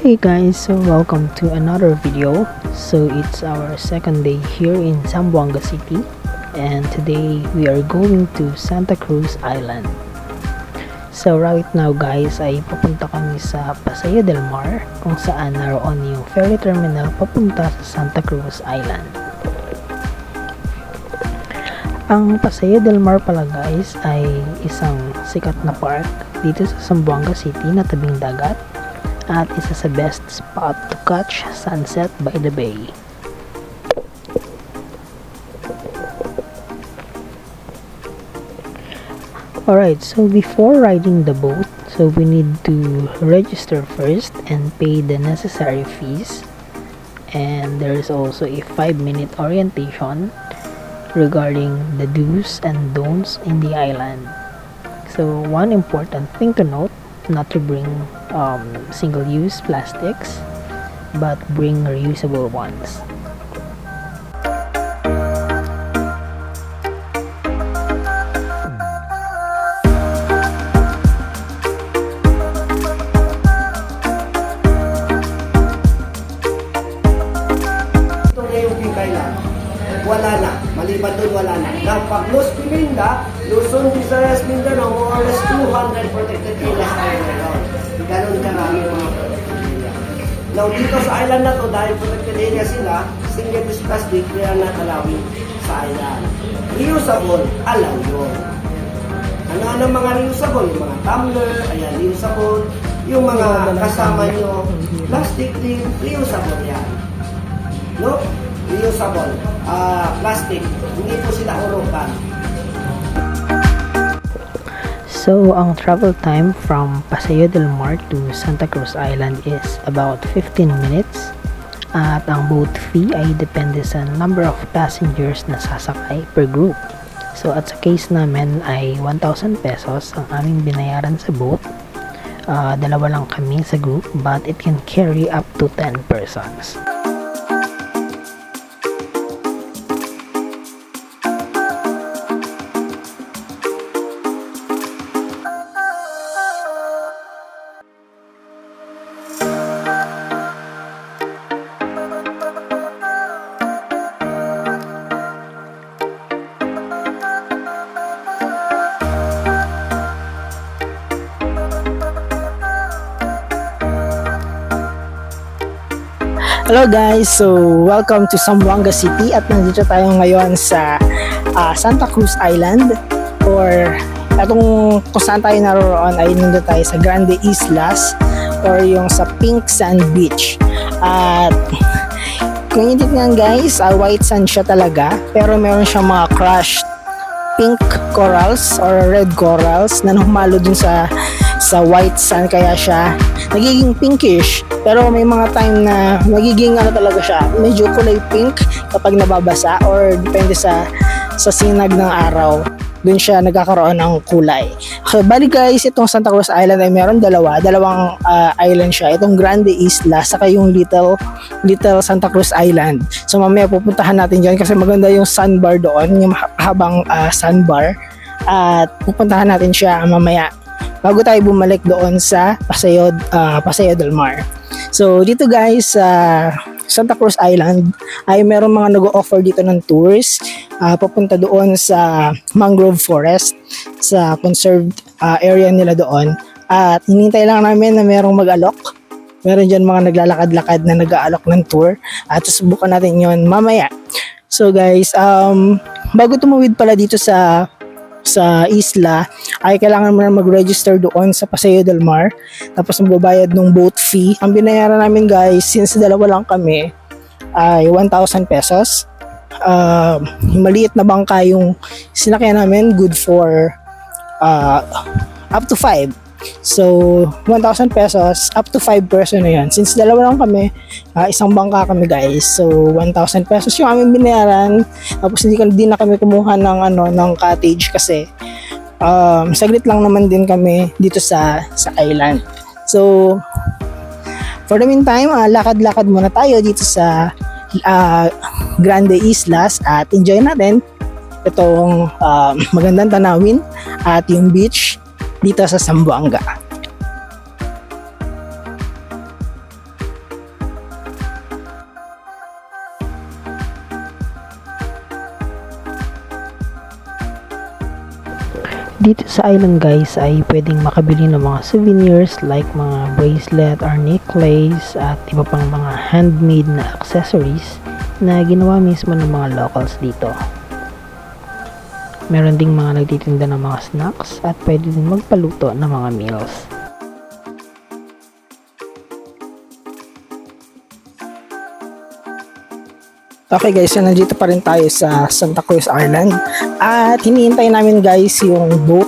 Hey guys, so welcome to another video. So it's our second day here in Zamboanga City, and today we are going to Santa Cruz Island. So right now guys ay papunta kami sa Paseo del Mar, kung saan naroon yung ferry terminal papunta sa Santa Cruz Island. Ang Paseo del Mar pala guys ay isang sikat na park dito sa Zamboanga City na tabing dagat, at isa sa best spot to catch sunset by the bay. Alright, so before riding the boat, so we need to register first and pay the necessary fees, and there is also a 5-minute orientation regarding the do's and don'ts in the island. So one important thing to note, not to bring single-use plastics, but bring reusable ones. Ito na yung Kailan. Wala na. Maliban doon, wala na. Now, pag Los Pimenda, Luzon, Visayas, Mindanao, more or less 200 protected areas tayo ngayon. Ganon karami mga protected area. Now, dito sa island na to, dahil protected area sila, single-use plastic, we are not allowing sa island. Reusable, allow yun. Ano mga reusable? Yung mga tumbler, ayan, reusable. Yung mga kasama nyo, plastic din, reusable yan. No? Reusable. Plastic. Hindi po sila urukan. So, ang travel time from Paseo del Mar to Santa Cruz Island is about 15 minutes. At ang boat fee ay depende sa number of passengers na sasakay per group. So, at sa case namin ay 1,000 pesos ang aming binayaran sa boat. Dalawa lang kami sa group, but it can carry up to 10 persons. Hello guys, so welcome to Zamboanga City, at nandito tayo ngayon sa Santa Cruz Island, or kung saan tayo naroon ay nandito tayo sa Grande Islas, or yung sa Pink Sand Beach. At kung hindi tingnan guys, white sand siya talaga, pero meron siyang mga crushed pink corals or red corals na humalo dun sa white sand, kaya siya nagiging pinkish. Pero may mga time na magiging talaga siya, medyo kulay pink kapag nababasa, or depende sa sinag ng araw, dun siya nagkakaroon ng kulay. Okay, bali guys, itong Santa Cruz Island ay meron dalawang island siya. Itong Grande Isla, saka yung Little Santa Cruz Island. So mamaya pupuntahan natin dyan kasi maganda yung sandbar doon, yung habang sandbar. At pupuntahan natin siya mamaya bago tayo bumalik doon sa Paseo del Mar. So dito guys sa Santa Cruz Island ay meron mga nag-o-offer dito ng tours papunta doon sa mangrove forest, sa conserved area nila doon. At hinintay lang namin na merong mag-alok. Meron dyan mga naglalakad-lakad na nag-aalok ng tour, at susubukan natin yon mamaya. So guys, bago tumawid pala dito sa isla ay kailangan mo na mag-register doon sa Paseo del Mar, tapos magbabayad ng boat fee. Ang binayaran namin guys, since dalawa lang kami, ay 1,000 pesos. Maliit na bangka yung sinakyan namin, good for up to 5. So 1,000 pesos up to 5 person na yan. Since dalawa lang kami, isang bangka kami guys, so 1,000 pesos yung aming binayaran. Tapos hindi na kami kumuha ng cottage kasi saglit lang naman din kami dito sa island. So for the meantime, lakad-lakad muna tayo dito sa Grande Islas at enjoy natin itong magandang tanawin at yung beach dito sa Zamboanga. Dito sa island guys ay pwedeng makabili ng mga souvenirs like mga bracelet or necklace at iba pang mga handmade na accessories na ginawa mismo ng mga locals dito. Meron ding mga nagtitinda ng mga snacks at pwede din magpaluto ng mga meals. Okay guys, so nandito pa rin tayo sa Santa Cruz Island at hinihintay namin guys yung boat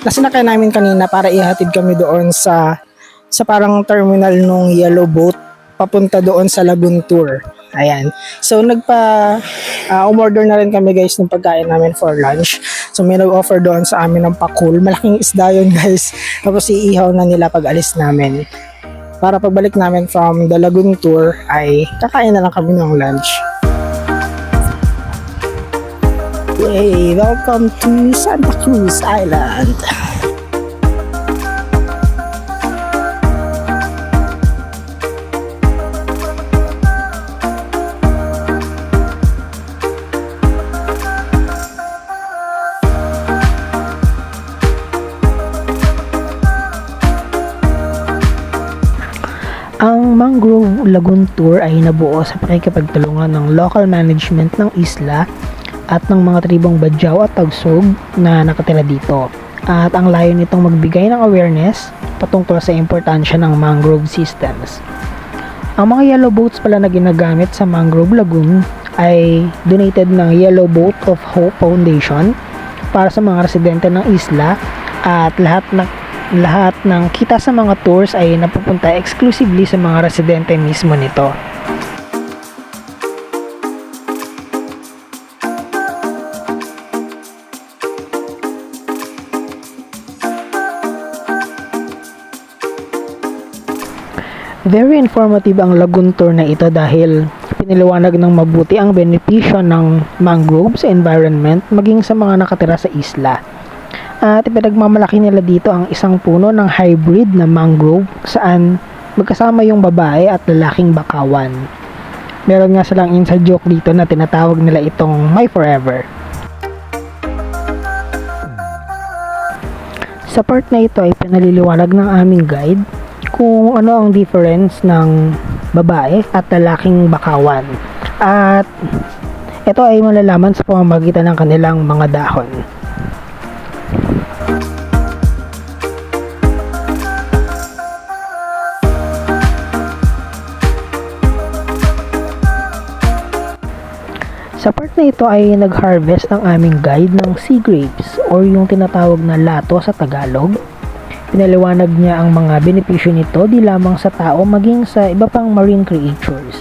na sinakay namin kanina para ihatid kami doon sa parang terminal nung yellow boat papunta doon sa Lagoon Tour. Ayan. So umorder na rin kami guys ng pagkain namin for lunch. So may nag-offer doon sa amin ng pakul. Malaking isda yun guys. Tapos iihaw na nila pag alis namin. Para pagbalik namin from the Lagoon Tour ay kakain na lang kami ng lunch. Hey, welcome to Santa Cruz Island. Ang Mangrove Lagoon Tour ay nabuo sa pakikipagtulungan ng local management ng isla at ng mga tribong Badjao at Tagsog na nakatira dito. At ang layo nitong magbigay ng awareness patungkol sa importansya ng mangrove systems. Ang mga yellow boats pala na ginagamit sa Mangrove Lagoon ay donated ng Yellow Boat of Hope Foundation para sa mga residente ng isla at lahat ng kita sa mga tours ay napupunta exclusively sa mga residente mismo nito. Very informative ang Lagoon Tour na ito dahil piniliwanag ng mabuti ang benepisyo ng mangrove sa environment maging sa mga nakatira sa isla. At ipinagmamalaki nila dito ang isang puno ng hybrid na mangrove saan magkasama yung babae at lalaking bakawan. Meron nga silang inside joke dito na tinatawag nila itong My Forever. Sa part na ito ay pinaliliwanag ng aming guide kung ano ang difference ng babae at lalaking bakawan. At ito ay malalaman sa pamamagitan ng kanilang mga dahon. Sa part na ito ay nag-harvest ang aming guide ng sea grapes or yung tinatawag na lato sa Tagalog. Pinaliwanag niya ang mga benepisyo nito di lamang sa tao maging sa iba pang marine creatures.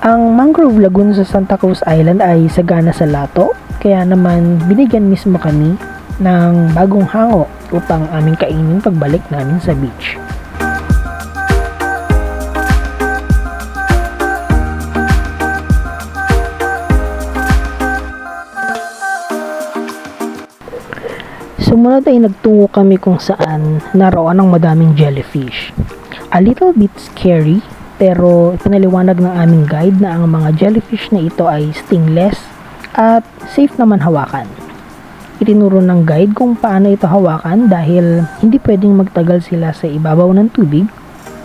Ang Mangrove Lagoon sa Santa Cruz Island ay sagana sa lato, kaya naman binigyan mismo kami ng bagong hango upang aming kainin pagbalik namin sa beach. Sumunod ay nagtungo kami kung saan naroon ang madaming jellyfish. A little bit scary, pero pinaliwanag ng aming guide na ang mga jellyfish na ito ay stingless at safe naman hawakan. Itinuro ng guide kung paano ito hawakan dahil hindi pwedeng magtagal sila sa ibabaw ng tubig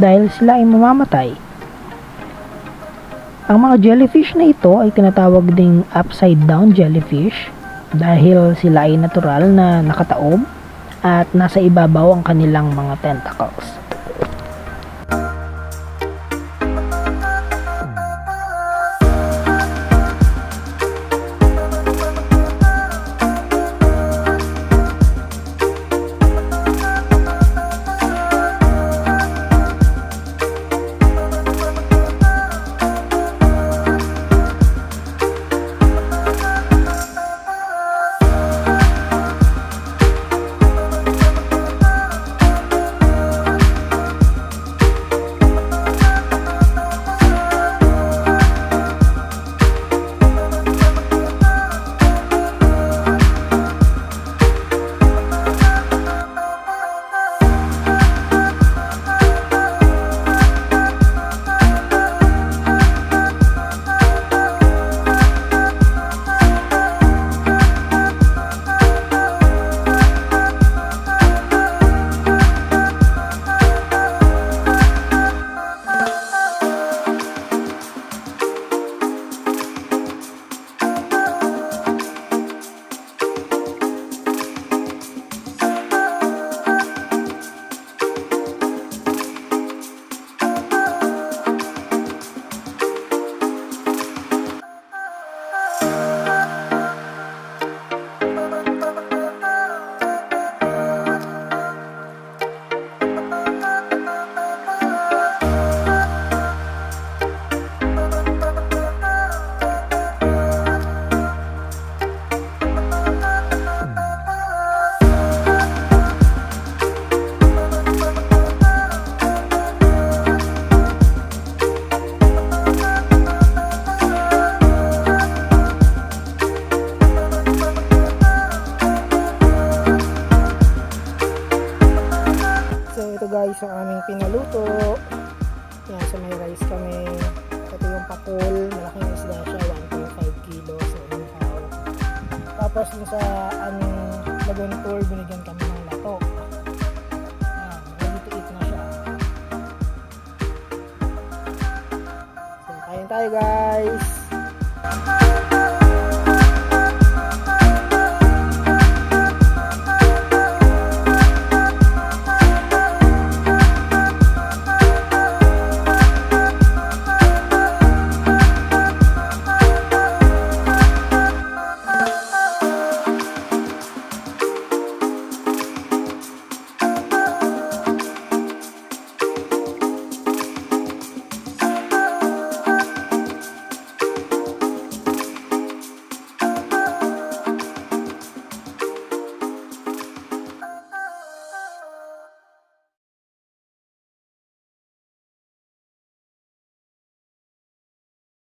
dahil sila ay mamamatay. Ang mga jellyfish na ito ay tinatawag ding upside down jellyfish dahil sila ay natural na nakataob at nasa ibabaw ang kanilang mga tentacles. kaming pinaluto. Yan, sa may rice kami. Ito yung pakul, malaking isda siya, 1.5 kilos na ihaw. Tapos yung sa aming lagoon tour, binigyan kami ng lato. Yan, ready to eat na siya. So, kain tayo guys!